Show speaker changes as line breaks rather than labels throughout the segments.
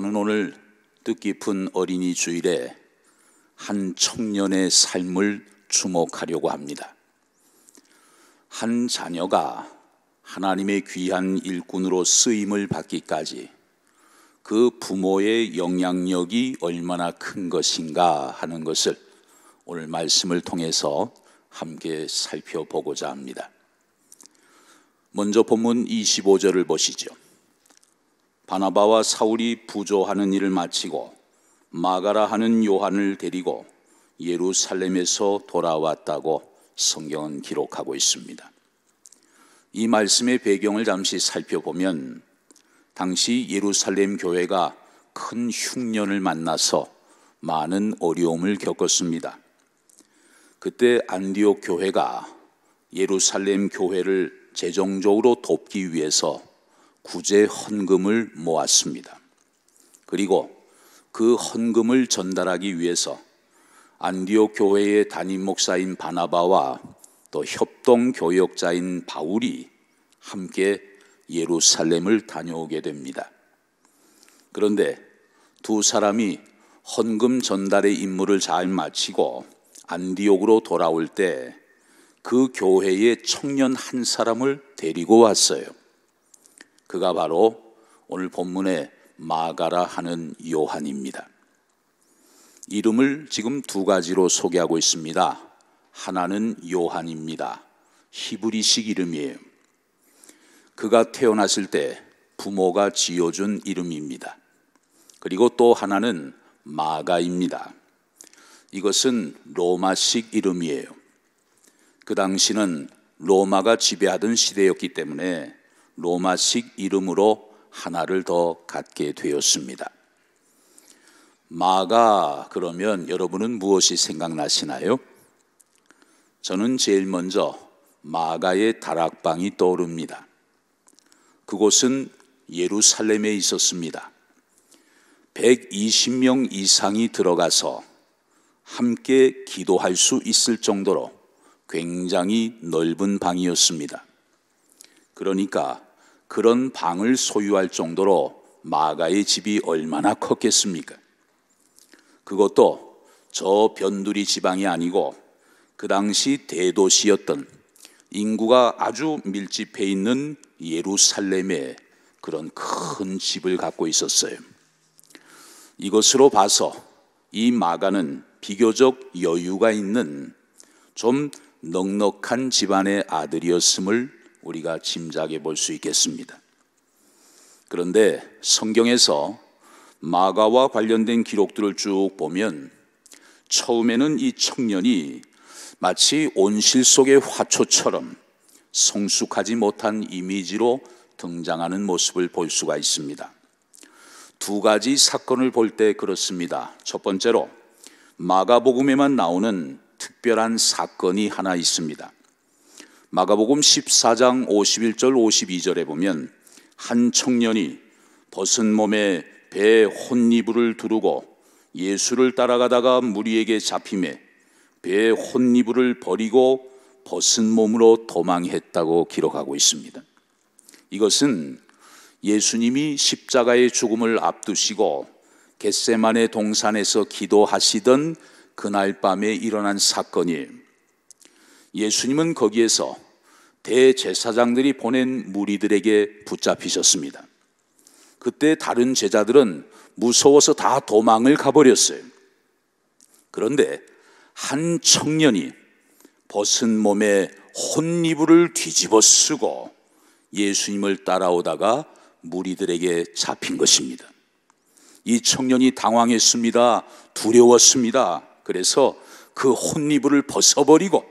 저는 오늘 뜻깊은 어린이 주일에 한 청년의 삶을 주목하려고 합니다. 한 자녀가 하나님의 귀한 일꾼으로 쓰임을 받기까지 그 부모의 영향력이 얼마나 큰 것인가 하는 것을 오늘 말씀을 통해서 함께 살펴보고자 합니다. 먼저 본문 25절을 보시죠. 바나바와 사울이 부조하는 일을 마치고 마가라 하는 요한을 데리고 예루살렘에서 돌아왔다고 성경은 기록하고 있습니다. 이 말씀의 배경을 잠시 살펴보면 당시 예루살렘 교회가 큰 흉년을 만나서 많은 어려움을 겪었습니다. 그때 안디옥 교회가 예루살렘 교회를 재정적으로 돕기 위해서 구제 헌금을 모았습니다. 그리고 그 헌금을 전달하기 위해서 안디옥 교회의 담임 목사인 바나바와 또 협동 교역자인 바울이 함께 예루살렘을 다녀오게 됩니다. 그런데 두 사람이 헌금 전달의 임무를 잘 마치고 안디옥으로 돌아올 때 그 교회의 청년 한 사람을 데리고 왔어요. 그가 바로 오늘 본문의 마가라 하는 요한입니다. 이름을 지금 두 가지로 소개하고 있습니다. 하나는 요한입니다. 히브리식 이름이에요. 그가 태어났을 때 부모가 지어준 이름입니다. 그리고 또 하나는 마가입니다. 이것은 로마식 이름이에요. 그 당시는 로마가 지배하던 시대였기 때문에 로마식 이름으로 하나를 더 갖게 되었습니다. 마가 그러면 여러분은 무엇이 생각나시나요? 저는 제일 먼저 마가의 다락방이 떠오릅니다. 그곳은 예루살렘에 있었습니다. 120명 이상이 들어가서 함께 기도할 수 있을 정도로 굉장히 넓은 방이었습니다. 그러니까 그런 방을 소유할 정도로 마가의 집이 얼마나 컸겠습니까? 그것도 저 변두리 지방이 아니고 그 당시 대도시였던 인구가 아주 밀집해 있는 예루살렘에 그런 큰 집을 갖고 있었어요. 이것으로 봐서 이 마가는 비교적 여유가 있는 좀 넉넉한 집안의 아들이었음을 우리가 짐작해 볼 수 있겠습니다. 그런데 성경에서 마가와 관련된 기록들을 쭉 보면 처음에는 이 청년이 마치 온실 속의 화초처럼 성숙하지 못한 이미지로 등장하는 모습을 볼 수가 있습니다. 두 가지 사건을 볼 때 그렇습니다. 첫 번째로 마가복음에만 나오는 특별한 사건이 하나 있습니다. 마가복음 14장 51절 52절에 보면 한 청년이 벗은 몸에 배에 혼이불을 두르고 예수를 따라가다가 무리에게 잡히매 배에 혼이불을 버리고 벗은 몸으로 도망했다고 기록하고 있습니다. 이것은 예수님이 십자가의 죽음을 앞두시고 겟세마네 동산에서 기도하시던 그날 밤에 일어난 사건이에요. 예수님은 거기에서 대제사장들이 보낸 무리들에게 붙잡히셨습니다. 그때 다른 제자들은 무서워서 다 도망을 가버렸어요. 그런데 한 청년이 벗은 몸에 혼이불을 뒤집어 쓰고 예수님을 따라오다가 무리들에게 잡힌 것입니다. 이 청년이 당황했습니다. 두려웠습니다. 그래서 그 혼이불을 벗어버리고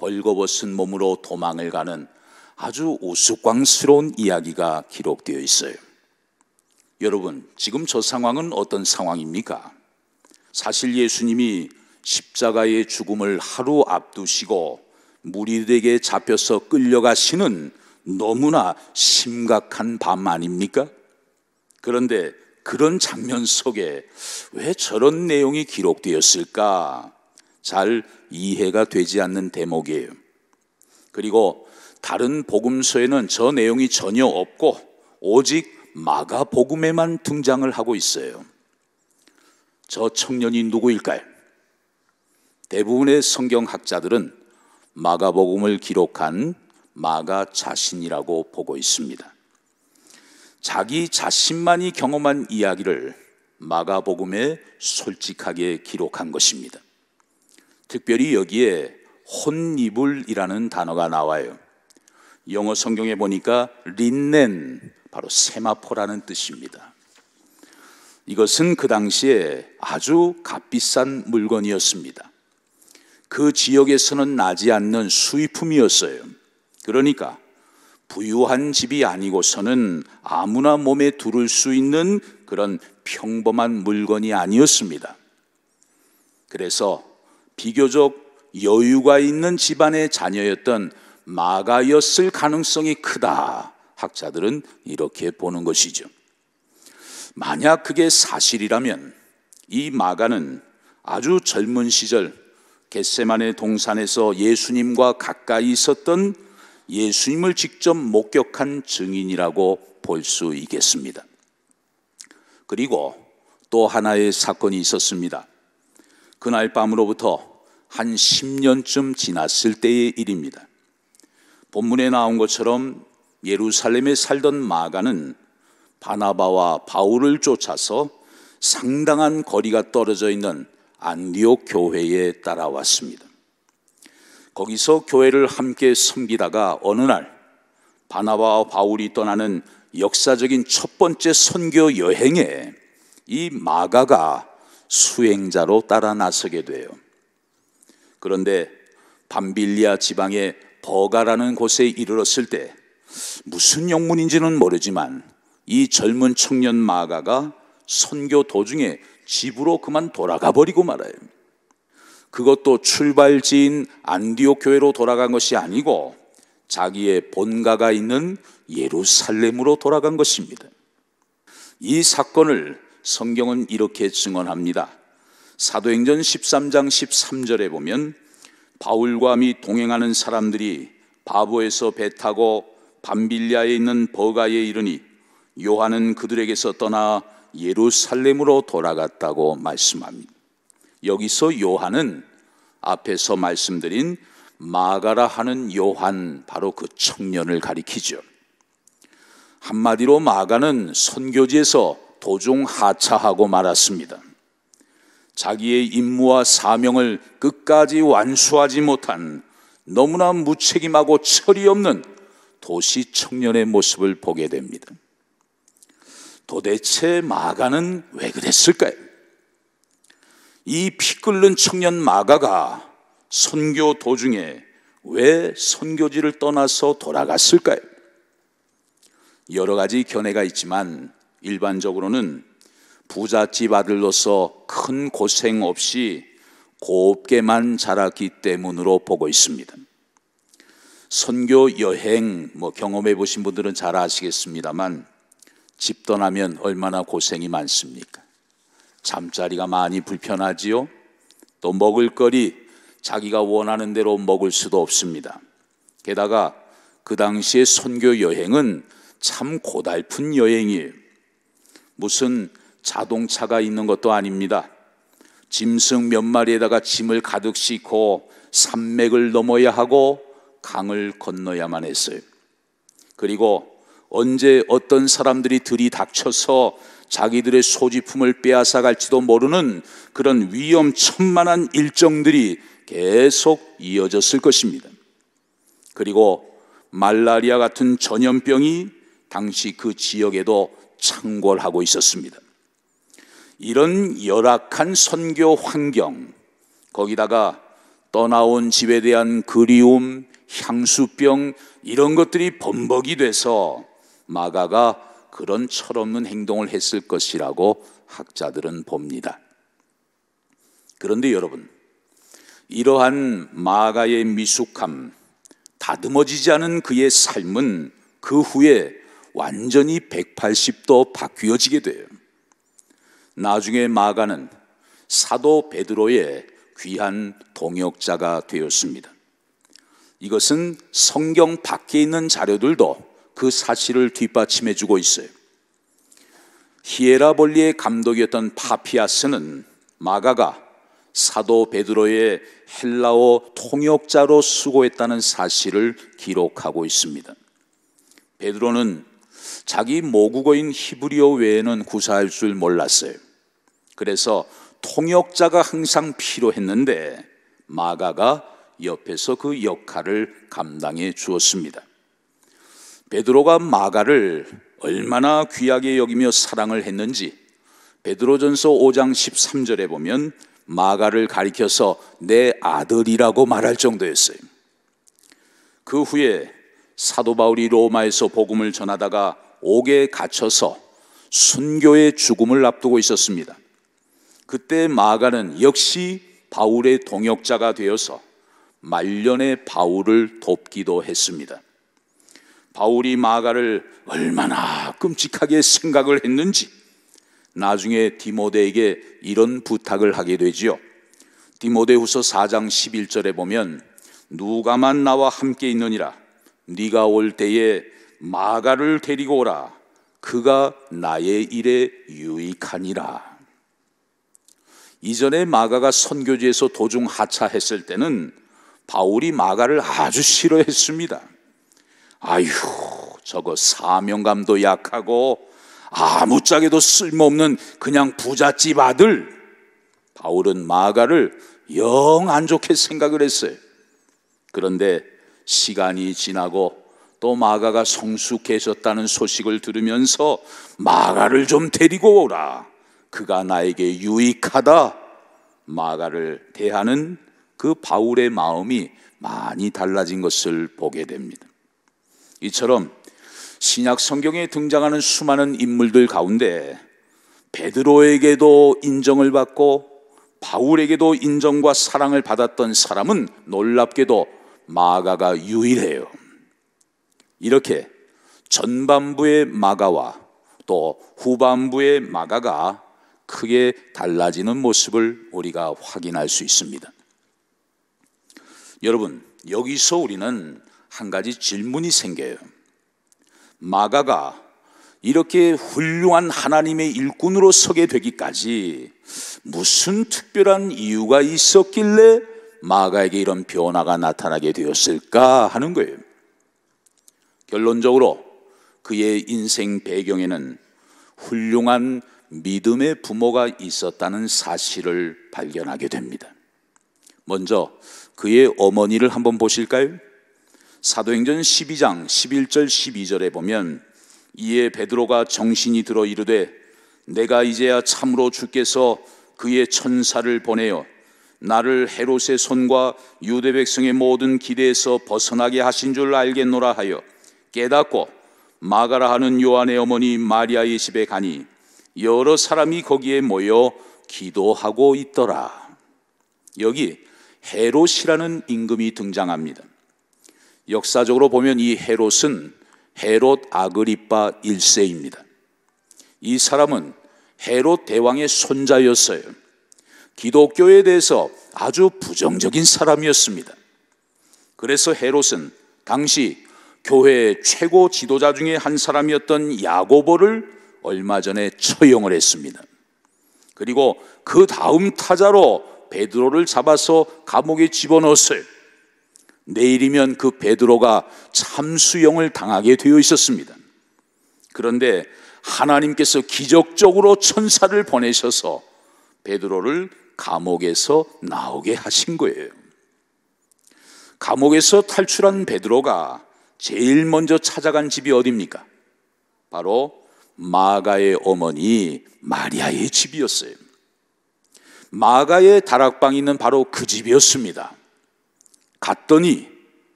벌거벗은 몸으로 도망을 가는 아주 우스꽝스러운 이야기가 기록되어 있어요. 여러분, 지금 저 상황은 어떤 상황입니까? 사실 예수님이 십자가의 죽음을 하루 앞두시고 무리들에게 잡혀서 끌려가시는 너무나 심각한 밤 아닙니까? 그런데 그런 장면 속에 왜 저런 내용이 기록되었을까? 잘 이해가 되지 않는 대목이에요. 그리고 다른 복음서에는 저 내용이 전혀 없고 오직 마가복음에만 등장을 하고 있어요. 저 청년이 누구일까요? 대부분의 성경학자들은 마가복음을 기록한 마가 자신이라고 보고 있습니다. 자기 자신만이 경험한 이야기를 마가복음에 솔직하게 기록한 것입니다. 특별히 여기에 혼이불이라는 단어가 나와요. 영어 성경에 보니까 린넨, 바로 세마포라는 뜻입니다. 이것은 그 당시에 아주 값비싼 물건이었습니다. 그 지역에서는 나지 않는 수입품이었어요. 그러니까 부유한 집이 아니고서는 아무나 몸에 두를 수 있는 그런 평범한 물건이 아니었습니다. 그래서 비교적 여유가 있는 집안의 자녀였던 마가였을 가능성이 크다, 학자들은 이렇게 보는 것이죠. 만약 그게 사실이라면 이 마가는 아주 젊은 시절 겟세마네 동산에서 예수님과 가까이 있었던, 예수님을 직접 목격한 증인이라고 볼 수 있겠습니다. 그리고 또 하나의 사건이 있었습니다. 그날 밤으로부터 한 10년쯤 지났을 때의 일입니다. 본문에 나온 것처럼 예루살렘에 살던 마가는 바나바와 바울을 쫓아서 상당한 거리가 떨어져 있는 안디옥 교회에 따라왔습니다. 거기서 교회를 함께 섬기다가 어느 날 바나바와 바울이 떠나는 역사적인 첫 번째 선교 여행에 이 마가가 수행자로 따라 나서게 돼요. 그런데 밤빌리아 지방의 버가라는 곳에 이르렀을 때 무슨 영문인지는 모르지만 이 젊은 청년 마가가 선교 도중에 집으로 그만 돌아가 버리고 말아요. 그것도 출발지인 안디옥 교회로 돌아간 것이 아니고 자기의 본가가 있는 예루살렘으로 돌아간 것입니다. 이 사건을 성경은 이렇게 증언합니다. 사도행전 13장 13절에 보면 바울과 및 동행하는 사람들이 바보에서 배 타고 밤빌리아에 있는 버가에 이르니 요한은 그들에게서 떠나 예루살렘으로 돌아갔다고 말씀합니다. 여기서 요한은 앞에서 말씀드린 마가라 하는 요한, 바로 그 청년을 가리키죠. 한마디로 마가는 선교지에서 도중 하차하고 말았습니다. 자기의 임무와 사명을 끝까지 완수하지 못한 너무나 무책임하고 철이 없는 도시 청년의 모습을 보게 됩니다. 도대체 마가는 왜 그랬을까요? 이 피 끓는 청년 마가가 선교 도중에 왜 선교지를 떠나서 돌아갔을까요? 여러 가지 견해가 있지만 일반적으로는 부잣집 아들로서 큰 고생 없이 곱게만 자랐기 때문으로 보고 있습니다. 선교 여행 경험해 보신 분들은 잘 아시겠습니다만 집 떠나면 얼마나 고생이 많습니까? 잠자리가 많이 불편하지요. 또 먹을거리 자기가 원하는 대로 먹을 수도 없습니다. 게다가 그 당시의 선교 여행은 참 고달픈 여행이에요. 무슨 자동차가 있는 것도 아닙니다. 짐승 몇 마리에다가 짐을 가득 싣고 산맥을 넘어야 하고 강을 건너야만 했어요. 그리고 언제 어떤 사람들이 들이닥쳐서 자기들의 소지품을 빼앗아 갈지도 모르는 그런 위험천만한 일정들이 계속 이어졌을 것입니다. 그리고 말라리아 같은 전염병이 당시 그 지역에도 창궐하고 있었습니다. 이런 열악한 선교 환경, 거기다가 떠나온 집에 대한 그리움, 향수병, 이런 것들이 범벅이 돼서 마가가 그런 철없는 행동을 했을 것이라고 학자들은 봅니다. 그런데 여러분, 이러한 마가의 미숙함, 다듬어지지 않은 그의 삶은 그 후에 완전히 180도 바뀌어지게 돼요. 나중에 마가는 사도 베드로의 귀한 동역자가 되었습니다. 이것은 성경 밖에 있는 자료들도 그 사실을 뒷받침해 주고 있어요. 히에라볼리의 감독이었던 파피아스는 마가가 사도 베드로의 헬라어 통역자로 수고했다는 사실을 기록하고 있습니다. 베드로는 자기 모국어인 히브리어 외에는 구사할 줄 몰랐어요. 그래서 통역자가 항상 필요했는데 마가가 옆에서 그 역할을 감당해 주었습니다. 베드로가 마가를 얼마나 귀하게 여기며 사랑을 했는지 베드로전서 5장 13절에 보면 마가를 가리켜서 내 아들이라고 말할 정도였어요. 그 후에 사도 바울이 로마에서 복음을 전하다가 옥에 갇혀서 순교의 죽음을 앞두고 있었습니다. 그때 마가는 역시 바울의 동역자가 되어서 말년에 바울을 돕기도 했습니다. 바울이 마가를 얼마나 끔찍하게 생각을 했는지 나중에 디모데에게 이런 부탁을 하게 되지요. 디모데후서 4장 11절에 보면 누가만 나와 함께 있느니라 네가 올 때에 마가를 데리고 오라 그가 나의 일에 유익하니라. 이전에 마가가 선교지에서 도중 하차했을 때는 바울이 마가를 아주 싫어했습니다. 아휴, 저거 사명감도 약하고 아무짝에도 쓸모없는 그냥 부잣집 아들. 바울은 마가를 영 안 좋게 생각을 했어요. 그런데 시간이 지나고 또 마가가 성숙해졌다는 소식을 들으면서 마가를 좀 데리고 오라 그가 나에게 유익하다. 마가를 대하는 그 바울의 마음이 많이 달라진 것을 보게 됩니다. 이처럼 신약 성경에 등장하는 수많은 인물들 가운데 베드로에게도 인정을 받고 바울에게도 인정과 사랑을 받았던 사람은 놀랍게도 마가가 유일해요. 이렇게 전반부의 마가와 또 후반부의 마가가 크게 달라지는 모습을 우리가 확인할 수 있습니다. 여러분, 여기서 우리는 한 가지 질문이 생겨요. 마가가 이렇게 훌륭한 하나님의 일꾼으로 서게 되기까지 무슨 특별한 이유가 있었길래 마가에게 이런 변화가 나타나게 되었을까 하는 거예요. 결론적으로 그의 인생 배경에는 훌륭한 믿음의 부모가 있었다는 사실을 발견하게 됩니다. 먼저 그의 어머니를 한번 보실까요? 사도행전 12장 11절 12절에 보면 이에 베드로가 정신이 들어 이르되 내가 이제야 참으로 주께서 그의 천사를 보내어 나를 헤롯의 손과 유대 백성의 모든 기대에서 벗어나게 하신 줄 알겠노라 하여 깨닫고 마가라 하는 요한의 어머니 마리아의 집에 가니 여러 사람이 거기에 모여 기도하고 있더라. 여기 헤롯이라는 임금이 등장합니다. 역사적으로 보면 이 헤롯은 헤롯 아그리파 1세입니다. 이 사람은 헤롯 대왕의 손자였어요. 기독교에 대해서 아주 부정적인 사람이었습니다. 그래서 헤롯은 당시 교회의 최고 지도자 중에 한 사람이었던 야고보를 얼마 전에 처형을 했습니다. 그리고 그 다음 타자로 베드로를 잡아서 감옥에 집어넣었어요. 내일이면 그 베드로가 참수형을 당하게 되어 있었습니다. 그런데 하나님께서 기적적으로 천사를 보내셔서 베드로를 감옥에서 나오게 하신 거예요. 감옥에서 탈출한 베드로가 제일 먼저 찾아간 집이 어디입니까? 바로 마가의 어머니 마리아의 집이었어요. 마가의 다락방이 있는 바로 그 집이었습니다. 갔더니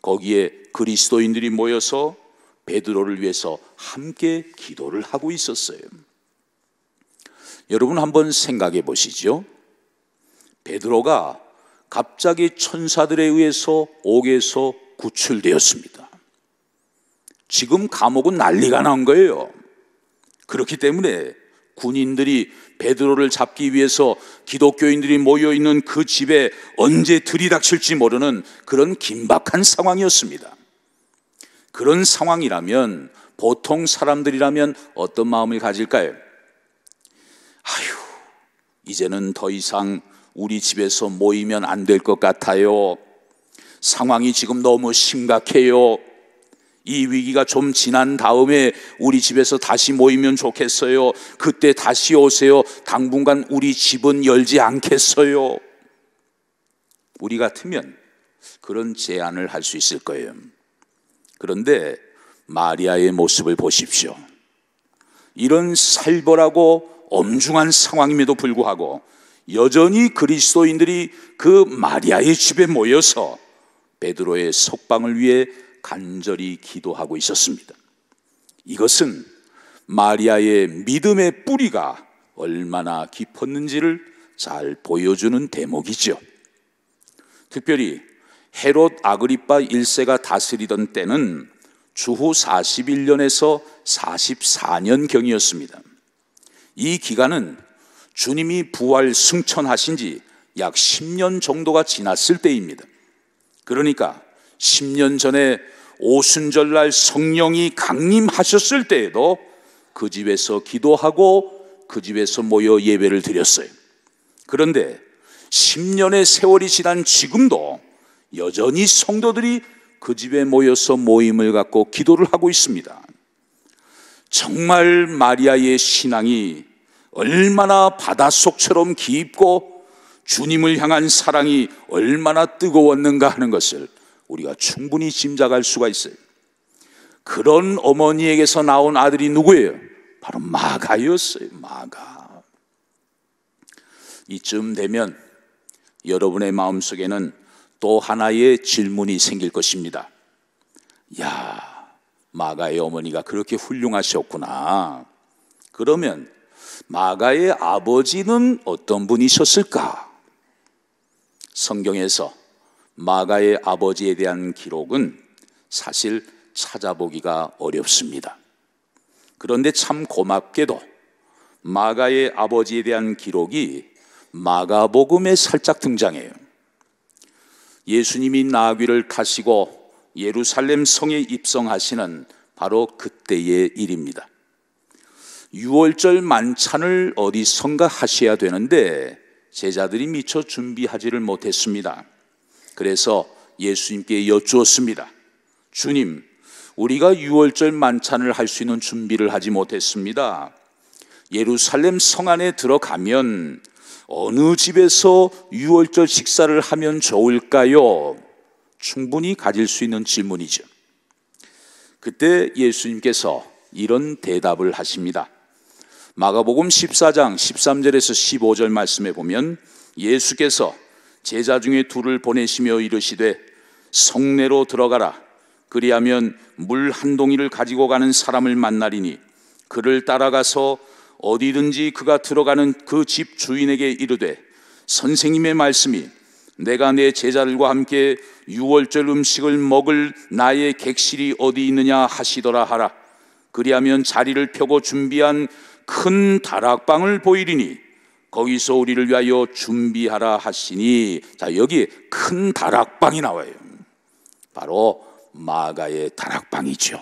거기에 그리스도인들이 모여서 베드로를 위해서 함께 기도를 하고 있었어요. 여러분 한번 생각해 보시죠. 베드로가 갑자기 천사들에 의해서 옥에서 구출되었습니다. 지금 감옥은 난리가 난 거예요. 그렇기 때문에 군인들이 베드로를 잡기 위해서 기독교인들이 모여있는 그 집에 언제 들이닥칠지 모르는 그런 긴박한 상황이었습니다. 그런 상황이라면 보통 사람들이라면 어떤 마음을 가질까요? 이제는 더 이상 우리 집에서 모이면 안 될 것 같아요. 상황이 지금 너무 심각해요. 이 위기가 좀 지난 다음에 우리 집에서 다시 모이면 좋겠어요. 그때 다시 오세요. 당분간 우리 집은 열지 않겠어요. 우리 같으면 그런 제안을 할 수 있을 거예요. 그런데 마리아의 모습을 보십시오. 이런 살벌하고 엄중한 상황임에도 불구하고 여전히 그리스도인들이 그 마리아의 집에 모여서 베드로의 석방을 위해 간절히 기도하고 있었습니다. 이것은 마리아의 믿음의 뿌리가 얼마나 깊었는지를 잘 보여주는 대목이죠. 특별히 헤롯 아그리파 1세가 다스리던 때는 주후 41년에서 44년경이었습니다. 이 기간은 주님이 부활 승천하신 지 약 10년 정도가 지났을 때입니다. 그러니까 10년 전에 오순절날 성령이 강림하셨을 때에도 그 집에서 기도하고 그 집에서 모여 예배를 드렸어요. 그런데 10년의 세월이 지난 지금도 여전히 성도들이 그 집에 모여서 모임을 갖고 기도를 하고 있습니다. 정말 마리아의 신앙이 얼마나 바닷속처럼 깊고 주님을 향한 사랑이 얼마나 뜨거웠는가 하는 것을 우리가 충분히 짐작할 수가 있어요. 그런 어머니에게서 나온 아들이 누구예요? 바로 마가였어요. 마가. 이쯤 되면 여러분의 마음속에는 또 하나의 질문이 생길 것입니다. 야, 마가의 어머니가 그렇게 훌륭하셨구나. 그러면 마가의 아버지는 어떤 분이셨을까? 성경에서 마가의 아버지에 대한 기록은 사실 찾아보기가 어렵습니다. 그런데 참 고맙게도 마가의 아버지에 대한 기록이 마가복음에 살짝 등장해요. 예수님이 나귀를 타시고 예루살렘 성에 입성하시는 바로 그때의 일입니다. 유월절 만찬을 어디선가 하셔야 되는데 제자들이 미처 준비하지를 못했습니다. 그래서 예수님께 여쭈었습니다. 주님, 우리가 유월절 만찬을 할 수 있는 준비를 하지 못했습니다. 예루살렘 성 안에 들어가면 어느 집에서 유월절 식사를 하면 좋을까요? 충분히 가질 수 있는 질문이죠. 그때 예수님께서 이런 대답을 하십니다. 마가복음 14장 13절에서 15절 말씀에 보면 예수께서 제자 중에 둘을 보내시며 이르시되 성내로 들어가라. 그리하면 물 한 동이를 가지고 가는 사람을 만나리니 그를 따라가서 어디든지 그가 들어가는 그 집 주인에게 이르되 선생님의 말씀이 내가 내 제자들과 함께 유월절 음식을 먹을 나의 객실이 어디 있느냐 하시더라 하라. 그리하면 자리를 펴고 준비한 큰 다락방을 보이리니 거기서 우리를 위하여 준비하라 하시니. 자, 여기 큰 다락방이 나와요. 바로 마가의 다락방이죠.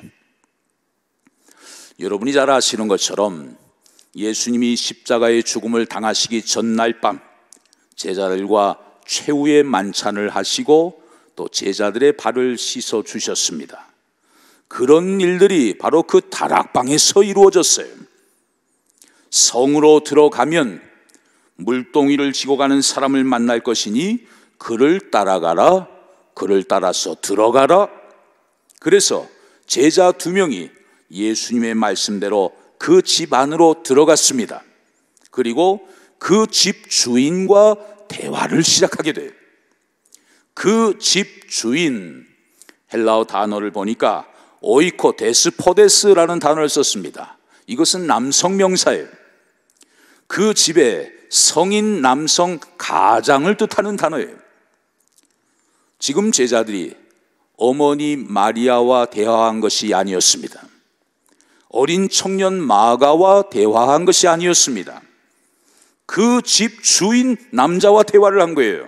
여러분이 잘 아시는 것처럼 예수님이 십자가의 죽음을 당하시기 전날 밤 제자들과 최후의 만찬을 하시고 또 제자들의 발을 씻어 주셨습니다. 그런 일들이 바로 그 다락방에서 이루어졌어요. 성으로 들어가면 물동이를 지고 가는 사람을 만날 것이니 그를 따라가라. 그를 따라서 들어가라. 그래서 제자 2명이 예수님의 말씀대로 그 집 안으로 들어갔습니다. 그리고 그 집 주인과 대화를 시작하게 돼요. 그 집 주인, 헬라어 단어를 보니까 오이코 데스포데스라는 단어를 썼습니다. 이것은 남성 명사예요. 그 집에 성인 남성 가장을 뜻하는 단어예요. 지금 제자들이 어머니 마리아와 대화한 것이 아니었습니다. 어린 청년 마가와 대화한 것이 아니었습니다. 그 집 주인 남자와 대화를 한 거예요.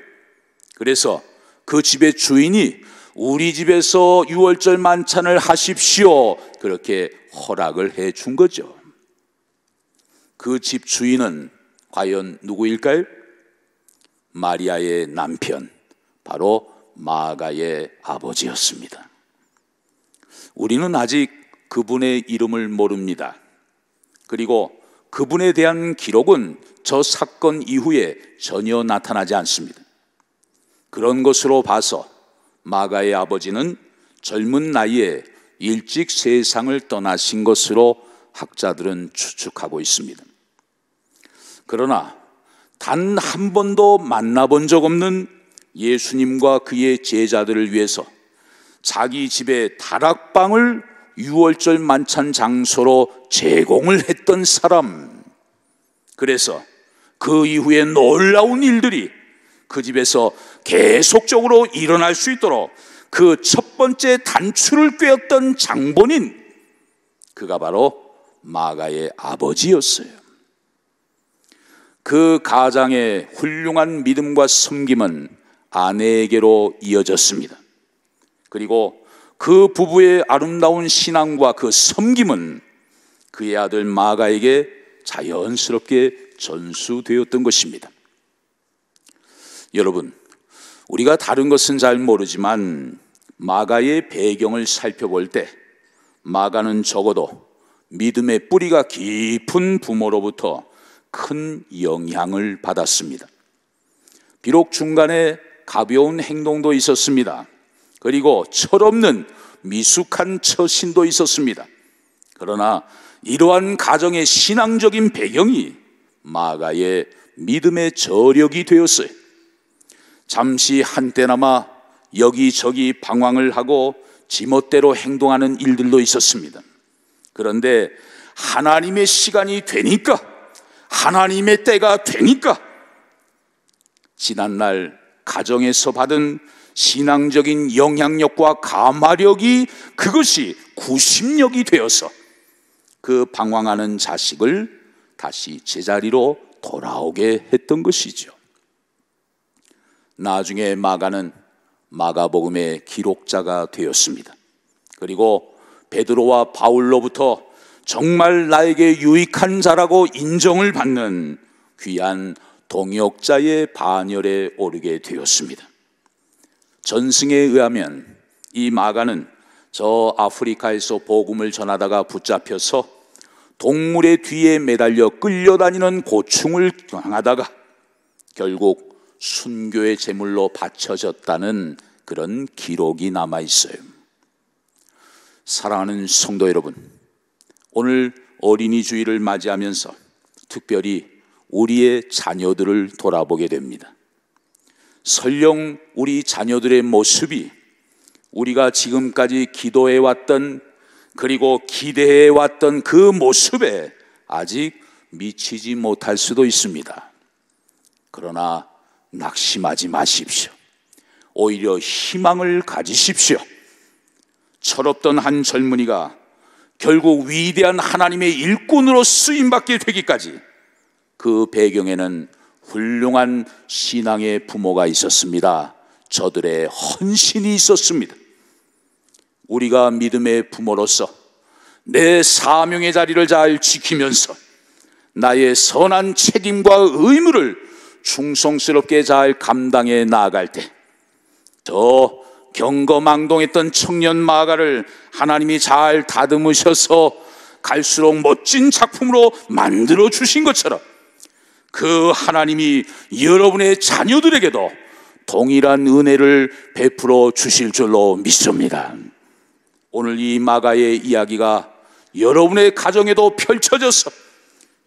그래서 그 집의 주인이 우리 집에서 유월절 만찬을 하십시오. 그렇게 허락을 해 준 거죠. 그 집 주인은 과연 누구일까요? 마리아의 남편, 바로 마가의 아버지였습니다. 우리는 아직 그분의 이름을 모릅니다. 그리고 그분에 대한 기록은 저 사건 이후에 전혀 나타나지 않습니다. 그런 것으로 봐서 마가의 아버지는 젊은 나이에 일찍 세상을 떠나신 것으로 학자들은 추측하고 있습니다. 그러나 단 한 번도 만나본 적 없는 예수님과 그의 제자들을 위해서 자기 집에 다락방을 유월절 만찬 장소로 제공을 했던 사람, 그래서 그 이후에 놀라운 일들이 그 집에서 계속적으로 일어날 수 있도록 그 첫 번째 단추를 꿰었던 장본인, 그가 바로 마가의 아버지였어요. 그 가장의 훌륭한 믿음과 섬김은 아내에게로 이어졌습니다. 그리고 그 부부의 아름다운 신앙과 그 섬김은 그의 아들 마가에게 자연스럽게 전수되었던 것입니다. 여러분, 우리가 다른 것은 잘 모르지만 마가의 배경을 살펴볼 때 마가는 적어도 믿음의 뿌리가 깊은 부모로부터 큰 영향을 받았습니다. 비록 중간에 가벼운 행동도 있었습니다. 그리고 철없는 미숙한 처신도 있었습니다. 그러나 이러한 가정의 신앙적인 배경이 마가의 믿음의 저력이 되었어요. 잠시 한때나마 여기저기 방황을 하고 지멋대로 행동하는 일들도 있었습니다. 그런데 하나님의 시간이 되니까, 하나님의 때가 되니까 지난날 가정에서 받은 신앙적인 영향력과 감화력이, 그것이 구심력이 되어서 그 방황하는 자식을 다시 제자리로 돌아오게 했던 것이죠. 나중에 마가는 마가복음의 기록자가 되었습니다. 그리고 베드로와 바울로부터 정말 나에게 유익한 자라고 인정을 받는 귀한 동역자의 반열에 오르게 되었습니다. 전승에 의하면 이 마가는 저 아프리카에서 복음을 전하다가 붙잡혀서 동물의 뒤에 매달려 끌려다니는 고충을 당하다가 결국 순교의 제물로 바쳐졌다는 그런 기록이 남아 있어요. 사랑하는 성도 여러분, 오늘 어린이 주일을 맞이하면서 특별히 우리의 자녀들을 돌아보게 됩니다. 설령 우리 자녀들의 모습이 우리가 지금까지 기도해왔던, 그리고 기대해왔던 그 모습에 아직 미치지 못할 수도 있습니다. 그러나 낙심하지 마십시오. 오히려 희망을 가지십시오. 철없던 한 젊은이가 결국 위대한 하나님의 일꾼으로 쓰임받게 되기까지 그 배경에는 훌륭한 신앙의 부모가 있었습니다. 저들의 헌신이 있었습니다. 우리가 믿음의 부모로서 내 사명의 자리를 잘 지키면서 나의 선한 책임과 의무를 충성스럽게 잘 감당해 나아갈 때 저 경거망동했던 청년 마가를 하나님이 잘 다듬으셔서 갈수록 멋진 작품으로 만들어 주신 것처럼 그 하나님이 여러분의 자녀들에게도 동일한 은혜를 베풀어 주실 줄로 믿습니다. 오늘 이 마가의 이야기가 여러분의 가정에도 펼쳐져서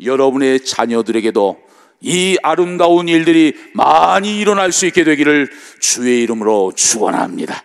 여러분의 자녀들에게도 이 아름다운 일들이 많이 일어날 수 있게 되기를 주의 이름으로 축원합니다.